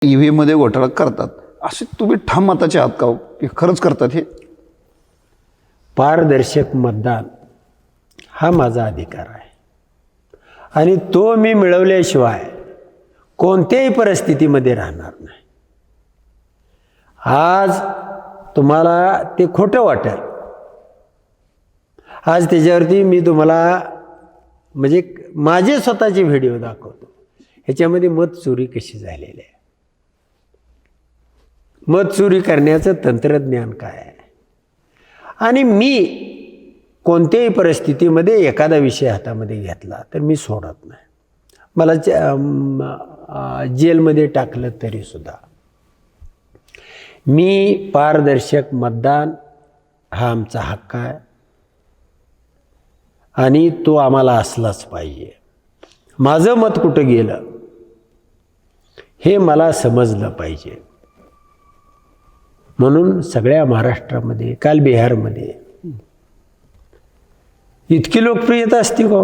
EVM मध्ये घोटाळा करतात असे तुम्ही ठाम मताचे आहात का? खरंच करतात हे? पारदर्शक मतदान हा माझा अधिकार आहे आणि तो मी मिळवल्याशिवाय कोणत्याही परिस्थितीमध्ये राहणार नाही. आज तुम्हाला ते खोटं वाटेल, आज त्याच्यावरती मी तुम्हाला म्हणजे माझे स्वतःचे व्हिडिओ दाखवतो. ह्याच्यामध्ये मत चोरी कशी झालेली आहे, मत चोरी करण्याचं तंत्रज्ञान काय आहे, आणि मी कोणत्याही परिस्थितीमध्ये एखादा विषय हातामध्ये घेतला तर मी सोडत नाही. मला जेलमध्ये टाकलं तरीसुद्धा मी पारदर्शक मतदान हा आमचा हक्क आहे आणि तो आम्हाला असलाच पाहिजे. माझं मत कुठं गेलं हे मला समजलं पाहिजे. म्हणून सगळ्या महाराष्ट्रामध्ये, काल बिहारमध्ये इतकी लोकप्रियता असती का?